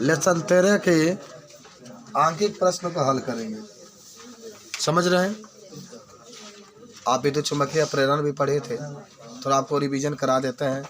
Lesson 13 के आंकिक प्रश्न को हल करेंगे। समझ रहे हैं? आप विद्युत चुम्बकीय प्रेरण भी पढ़े थे, थोड़ा आपको रिवीजन करा देते हैं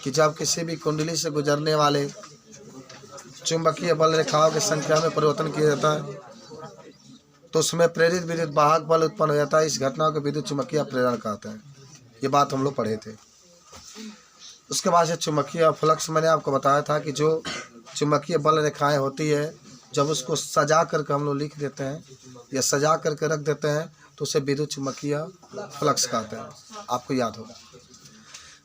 कि जब किसी भी कुंडली से गुजरने वाले चुंबकीय बल रेखाओं की संख्या में परिवर्तन किया जाता है तो उसमें प्रेरित विद्युत वाहक बल उत्पन्न हो जाता है। इस घटना को विद्युत चुम्बकीय प्रेरण कहते हैं। ये बात हम लोग पढ़े थे। उसके बाद से चुम्बकीय फ्लक्स मैंने आपको बताया था कि जो चुम्बकीय बल रेखाएं होती है जब उसको सजा करके हम लोग लिख देते हैं या सजा करके रख देते हैं तो उसे विद्युत चुम्बकीय फ्लक्स कहते हैं। आपको याद होगा।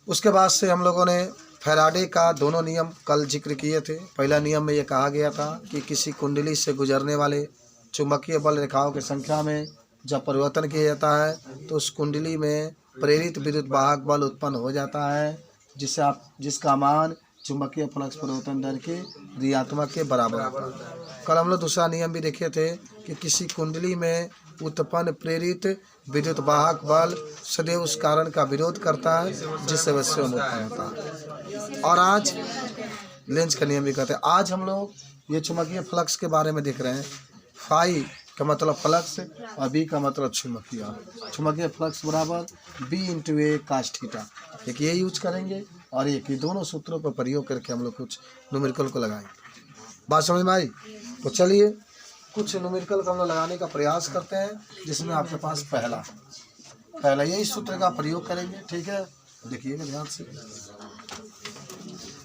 उसके बाद से हम लोगों ने फैराडे का दोनों नियम कल जिक्र किए थे। पहला नियम में ये कहा गया था कि किसी कुंडली से गुजरने वाले चुम्बकीय बल रेखाओं की संख्या में जब परिवर्तन किया जाता है तो उस कुंडली में प्रेरित विद्युत वाहक बल उत्पन्न हो जाता है जिसका मान चुम्बकीय फ्लक्स परिवर्तन दर के ऋणात्मक के बराबर होता है। कल हम लोग दूसरा नियम भी देखे थे कि किसी कुंडली में उत्पन्न प्रेरित विद्युत वाहक बल सदैव उस कारण का विरोध करता है जिससे वह स्वयं उत्पन्न होता है। और आज लेंज का नियम भी कहते हैं। आज हम लोग ये चुम्बकीय फ्लक्स के बारे में देख रहे हैं। फाई का मतलब फ्लक्स और बी का मतलब चुम्बकीय। चुम्बकीय फ्लक्स बराबर बी इंटू ए कास थीटा। एक ये यूज करेंगे और एक ये दोनों सूत्रों पर प्रयोग करके हम लोग कुछ न्यूमेरिकल को लगाएंगे। बात समझ में आई? तो चलिए कुछ न्यूमेरिकल को हम लोग लगाने का प्रयास करते हैं जिसमें आपके पास पहला यही सूत्र का प्रयोग करेंगे। ठीक है, देखिएगा ध्यान से।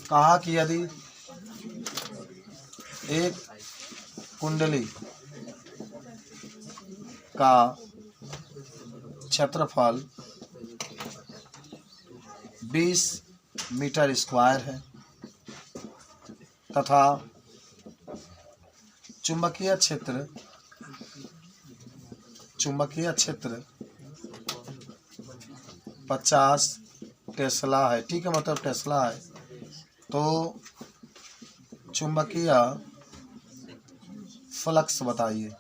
कहा कि यदि एक कुंडली का क्षेत्रफल 20 मीटर स्क्वायर है तथा चुंबकीय क्षेत्र 50 टेस्ला है। ठीक है, मतलब टेस्ला है। तो चुंबकीय फ्लक्स बताइए।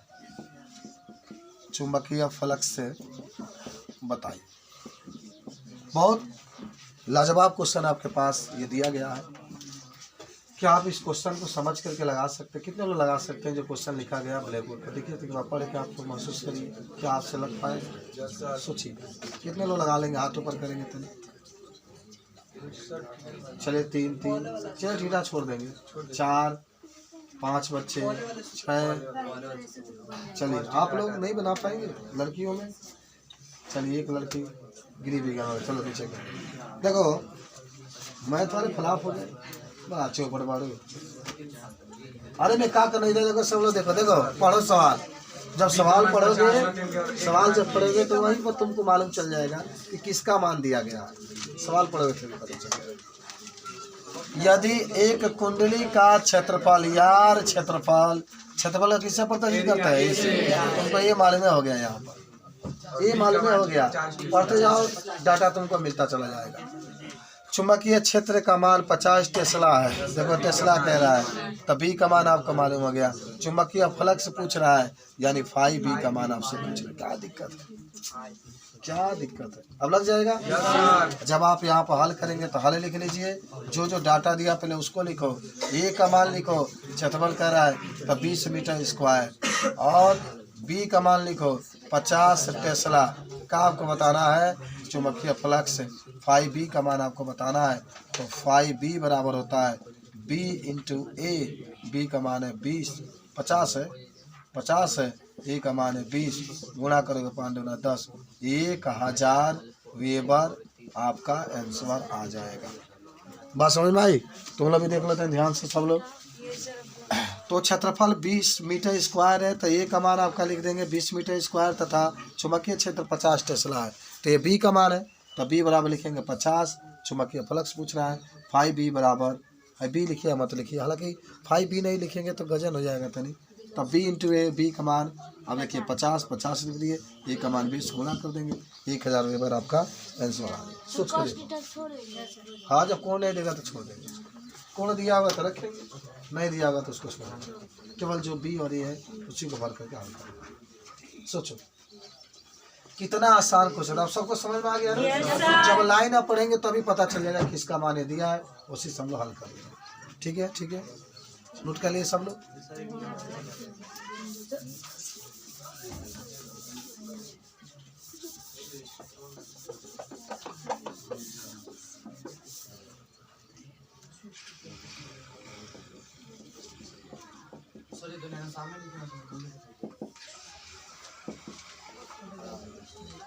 चुंबकीय फ्लक्स से बताइए। बहुत लाजवाब क्वेश्चन आपके पास ये दिया गया है। क्या आप इस क्वेश्चन को समझ करके लगा सकते हैं? कितने लोग लगा सकते हैं जो क्वेश्चन लिखा गया ब्लैक बोर्ड पर? देखिए तो पढ़ के आपको महसूस करिए क्या आपसे लग पाए। सोचिए कितने लोग लगा लेंगे, हाथ ऊपर करेंगे तो। चलिए 3 चलिए ठीठा छोड़ देंगे। 4 5 बच्चे 6। चलिए आप लोग नहीं बना पाएंगे लड़कियों में। चलिए एक लड़की गिरी भी गया। चलो पीछे देखो, मैं थोड़े खिलाफ हो गए। बड़ा चौपड़ बाड़ू। अरे मैं क्या करना इधर देखो, सब लोग देखो पढ़ो सवाल। जब सवाल पढ़ोगे तो वहीं पर तुमको मालूम चल जाएगा कि किसका मान दिया गया। सवाल पढ़ोगे फिर पता चलेगा। यदि एक कुंडली का क्षेत्रफल का किससे प्रदर्शित करता है? तुमको ये मालूम हो गया। यहाँ पर ये मालूम हो गया। पढ़ते जाओ, डाटा तुमको मिलता चला जाएगा। चुंबकीय क्षेत्र का मान 50 टेस्ला है। देखो टेस्ला कह रहा है तो बी का मान आपको मालूम हो गया। चुंबकीय फ्लक्स पूछ रहा है यानी फाई बी का मान आपसे पूछ रहा है। क्या दिक्कत है? अब लग जाएगा। जब आप यहाँ पर हल करेंगे तो हल लिख लीजिए। जो डाटा दिया पहले उसको लिखो। ए का मान लिखो, क्षेत्रफल कह रहा है तो 20 मीटर स्क्वायर। और बी का मान लिखो 50 टेस्ला का आपको बताना है चुंबकीय फ्लक्स। फाई बी का मान आपको बताना है तो फाई बी बराबर होता है बी इंटू ए। बी का मान है 20, 50 है। ए का मान है 20, गुणा करोगे 5 दूना 10, 1000 वेबर आपका आंसर आ जाएगा। बात समझ में आई? तुम लोग भी देख लेते हैं ध्यान से सब लोग। तो क्षेत्रफल 20 मीटर स्क्वायर है तो ए का मान आपका लिख देंगे 20 मीटर स्क्वायर तथा चुंबकीय क्षेत्र 50 टेस्ला है। तो ये बी का मान है तो बी बराबर लिखेंगे 50। चुंबकीय फ्लक्स पूछ रहा है, फाई बी बराबर बी लिखिए मत लिखिए। हालांकि फाई बी नहीं लिखेंगे तो गजन हो जाएगा तनी। तब बी इंटू ए। बी का मान अब देखिए 50 लिख दिए। ए का मान 20 गुणा कर देंगे 1000 वेबर आपका आंसर आ गया। सोच कर हाँ, जब कौन नहीं देगा तो छोड़ देंगे। कौन दिया होगा तो रखेंगे, नहीं दिया होगा तो उसको छोड़ेंगे। केवल जो बी और ए है उसी को भर करके हल करेंगे। सोचो कितना आसान क्वेश्चन। आप सबको समझ में आ गया? जब लाइन आप पढ़ेंगे तभी पता चलेगा किसका मान दिया है, उसी से हम लोग हल करेंगे। ठीक है, ठीक है, नोट कर लिए सब लोग।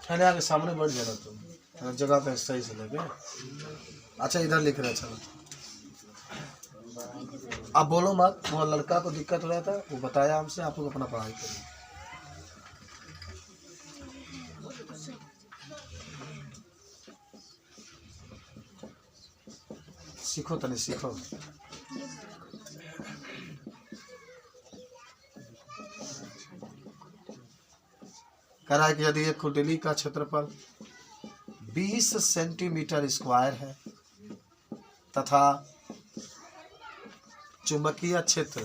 खाने आगे सामने बढ़ जाना तुम, जगह पे सही से लगे। अच्छा इधर लिख रहे, चलो आप बोलो मत। वो लड़का को दिक्कत हो रहा था, वो बताया हमसे, आप लोग अपना पढ़ाई करिए। सीखो तनी सीखो। कह रहा है कि यदि एक कुंडली का क्षेत्रफल 20 सेंटीमीटर स्क्वायर है तथा चुंबकीय क्षेत्र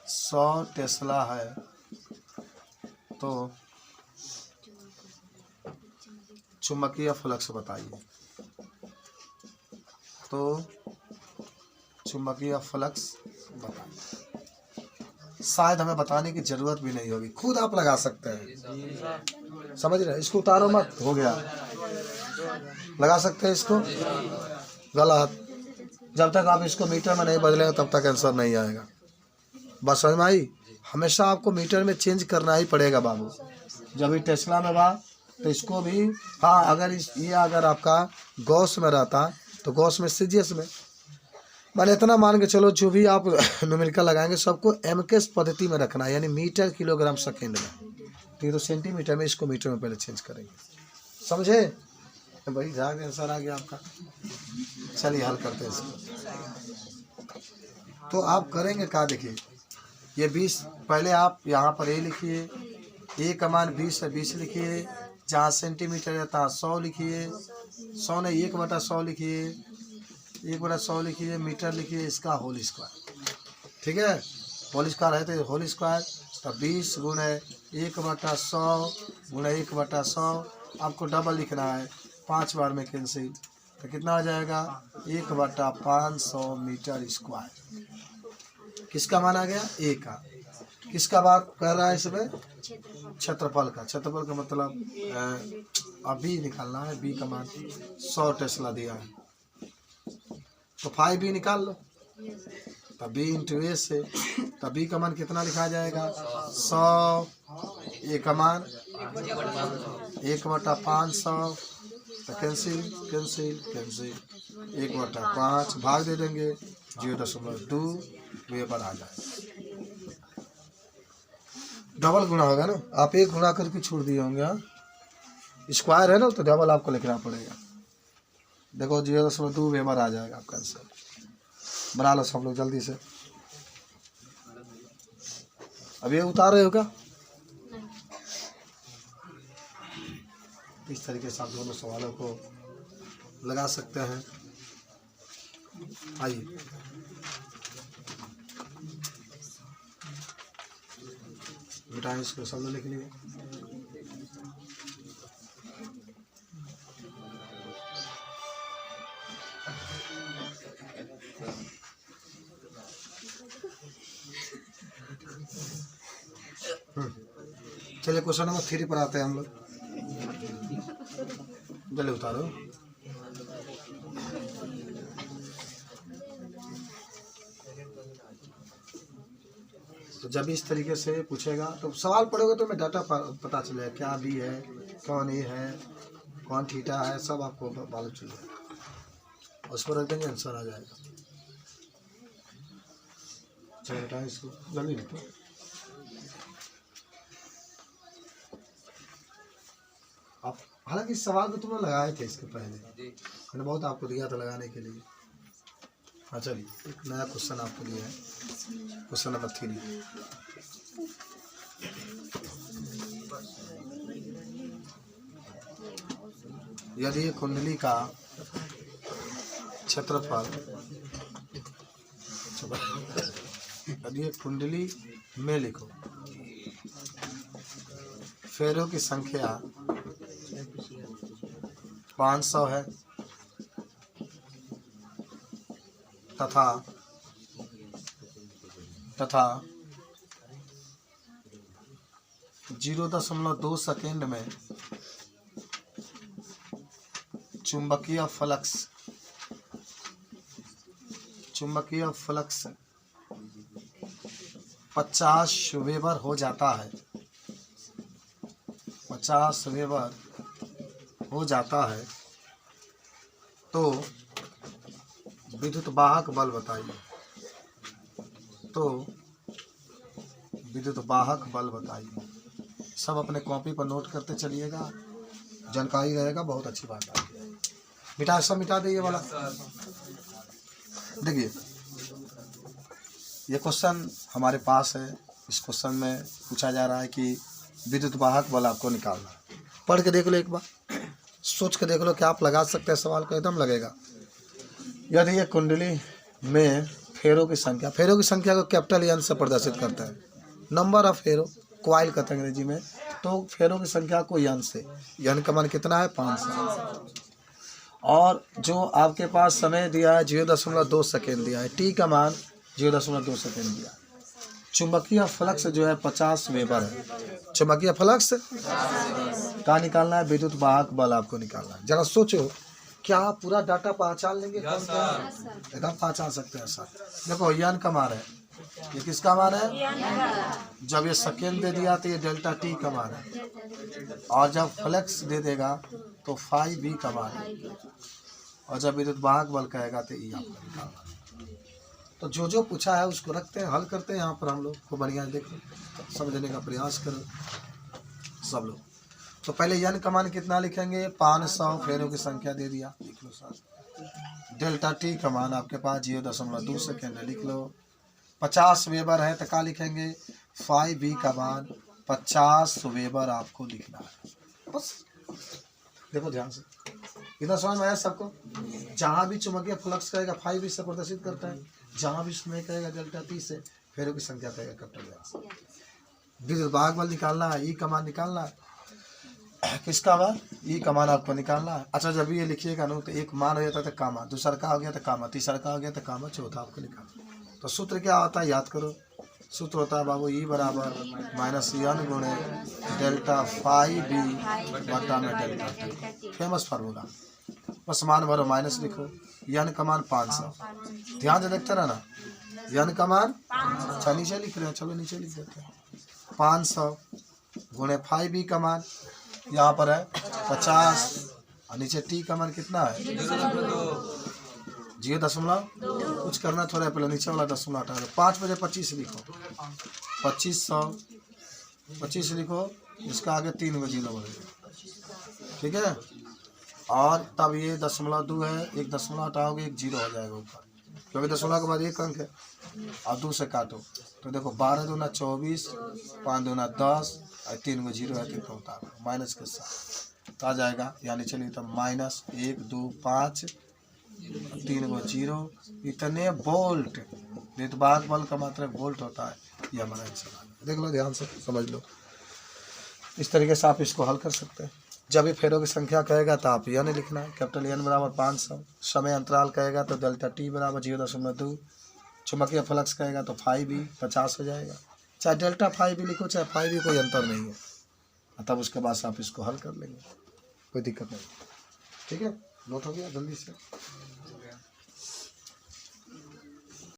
100 टेस्ला है, तो चुंबकीय फ्लक्स बताइए। तो चुंबकीय फ्लक्स बताइए। शायद हमें बताने की जरूरत भी नहीं होगी, खुद आप लगा सकते हैं। समझ रहे हैं? इसको उतारो मत, हो गया। लगा सकते हैं इसको। गलत। जब तक आप इसको मीटर में नहीं बदलेंगे तब तक आंसर नहीं आएगा। बस समझ में आई? हमेशा आपको मीटर में चेंज करना ही पड़ेगा बाबू। जब भी टेस्ला में बा तो इसको भी, हाँ अगर ये अगर आपका गॉस में रहता तो गॉस में सीजीएस में, मैंने इतना मान के चलो जो भी आप न्यूमेरिकल लगाएंगे सबको एमकेएस पद्धति में रखना है, यानी मीटर किलोग्राम सेकेंड में। तो ये तो सेंटीमीटर में, इसको मीटर में पहले चेंज करेंगे। समझे भाई? झाग आंसर आ गया आपका। चलिए हल करते हैं इसको। तो आप करेंगे क्या, देखिए ये 20, पहले आप यहाँ पर ए लिखिए, ए का मान 20 है, 20 लिखिए। जहाँ सेंटीमीटर है तहाँ 100 लिखिए, 100 ने 1/100 लिखिए, 1/100 लिखिए, मीटर लिखिए, इसका होल स्क्वायर। ठीक है, होल स्क्वायर है तो होल स्क्वायर, तब 20 गुणे 1/100 गुणे 1/100। आपको डबल लिखना है, 5 बार में कैंसिल, तो कितना आ जाएगा 1/500 मीटर स्क्वायर। किसका मान आ गया? ए का। किसका बात कर रहा है इसमें? क्षेत्रफल का। क्षेत्रफल का मतलब अभी निकालना है। बी का मान 100 टेस्ला दिया है, तो 5b निकाल लो, तब b इंटू ए से, तब b का मान कितना लिखा जाएगा? 100, ए का मान 1/500, तो कैंसिल कैंसिल कैंसिल, 1/5 भाग दे देंगे, 0.2 वेबर आ जाएगा। डबल गुना होगा ना, आप एक गुना करके छोड़ दिए होंगे। हाँ, स्क्वायर है ना, तो डबल आपको लिखना पड़ेगा। देखो 0.2 वेबर आ जाएगा आपका आंसर। बना लो सब लोग जल्दी से। अब ये उतार रहे हो क्या? इस तरीके से आप दोनों सवालों को लगा सकते हैं। आइए बेटा इसको सब लोग लिख लिए। चलिए क्वेश्चन नंबर 3 पर आते हैं हम लोग। जल्दी उतारो। तो जब इस तरीके से पूछेगा तो सवाल पढ़ोगे तो मैं डाटा पता चलेगा, क्या बी है, कौन ए है, कौन थीटा है, सब आपको मालूम चल जाएगा। उस पर रख देंगे, आंसर आ जाएगा। चलो बेटा इसको जल्दी लिखो। आप हालांकि इस सवाल को तुमने लगाए थे इसके पहले, मैंने बहुत आपको दिया था लगाने के लिए। हाँ चलिए एक नया क्वेश्चन आपको दिया है, क्वेश्चन नंबर 3। यदि कुंडली का क्षेत्रफल, यदि कुंडली में लिखो फेरों की संख्या 500 है तथा 0.2 सेकेंड में चुंबकीय फ्लक्स 50 वेबर हो जाता है। 50 वेबर हो जाता है तो विद्युत वाहक बल बताइए। सब अपने कॉपी पर नोट करते चलिएगा, जानकारी रहेगा, बहुत अच्छी बात है। सब मिटा दे ये वाला। देखिए ये क्वेश्चन हमारे पास है। इस क्वेश्चन में पूछा जा रहा है कि विद्युत वाहक बल आपको निकालना है। पढ़ के देख लो, एक बार सोच के देख लो, क्या आप लगा सकते हैं सवाल को? एकदम लगेगा। यदि ये कुंडली में फेरों की संख्या को कैपिटल एन से प्रदर्शित करता है। नंबर ऑफ फेरो, क्वाइल कहते हैं अंग्रेजी में। तो फेरों की संख्या को एन से, एन का मान कितना है? 500। और जो आपके पास समय दिया है 0.2 सेकेंड दिया है, टी का मान 0.2 सेकेंड दिया है। चुंबकीय फ्लक्स जो है 50 वेबर है। चुंबकीय फ्लक्स का निकालना है, विद्युत वाहक बल आपको निकालना है। जरा सोचो, क्या आप पूरा डाटा पहचान लेंगे? एकदम पहचान सकते हैं सर। देखो एन का मान है, ये किसका मान है? जब ये सेकेंड दे दिया तो ये डेल्टा टी का मान है, और जब फ्लक्स दे देगा तो 5v का मान है, और जब विद्युत वाहक बल कहेगा तो ई आपको निकालना है। तो जो पूछा है उसको रखते हैं, हल करते हैं। यहाँ पर हम लोग को बढ़िया देखो, समझने का प्रयास करो सब लोग। तो पहले एन का मान कितना लिखेंगे? 500 फेरों की संख्या दे दिया, लिख लो सर। डेल्टा टी का मान आपके पास 0.2 सेकेंड है, लिख लो। 50 वेबर है तो क्या लिखेंगे? 5v का मान 50 वेबर आपको लिखना है, बस। देखो ध्यान से, इतना समझ में आया सबको? जहाँ भी चुंबकीय फ्लक्स कहेगा 5v से प्रदर्शित करता है, जहाँ भी समय कहेगा डेल्टा टी से, फेरों की संख्या कहेगा कैपिटल एन से। विद्युत वाहक बल निकालना है, ई का मान निकालना है। किसका मान? ई का मान आपको निकालना है। अच्छा, जब ये लिखिएगा ना तो एक मान हो जाता है कामा, दूसरा का हो गया तो कामा, तीसरा का हो गया तो कामा, चौथा आपको निकालना। तो सूत्र क्या होता है? याद करो। सूत्र होता है बाबू ई बराबर -n गुणे डेल्टा 5v बटा में डेल्टा टी। Famous formula. बस मान भरो, माइनस लिखो। एन का मान 500। ध्यान से देखते रहना, एन का मान अच्छा नीचे लिख रहे हैं, चलो नीचे लिख देते हैं। 500 गुणे 5v का मान यहाँ पर है 50, और नीचे टी का मान कितना है? 0.2। कुछ करना थोड़ा पहले नीचे वाला दशमलव हटा दो। 5 बजे 25 लिखो, 2500 लिखो, इसका आगे 3 बजे लगेगा, ठीक है। और तब ये 0.2 है, एक दशमलव हटाओगे, एक 0 हो जाएगा ऊपर, क्योंकि दशमलव के बाद एक अंक है। और 2 से काटो तो देखो 12 दूना 24, 5 दूना 10, और 3 को 0 है तो उतारो माइनस के साथ, तो आ जाएगा। यानी चलिए तो -1 2 5 3 को 0, इतने वोल्ट। विद्युत वाहक बल का मात्रा वोल्ट होता है। ये हमारा आंसर। देख लो, ध्यान से समझ लो। इस तरीके से आप इसको हल कर सकते हैं। जब भी फेरों की संख्या कहेगा तो आप एन लिखना है, कैपिटल एन बराबर 500। समय अंतराल कहेगा तो डेल्टा टी बराबर 0.2। चुंबकीय फ्लक्स कहेगा तो 5v 50 हो जाएगा। चाहे डेल्टा 5v लिखो, चाहे 5v, कोई अंतर नहीं है। तब उसके बाद आप इसको हल कर लेंगे, कोई दिक्कत नहीं। ठीक है, नोट हो गया? जल्दी से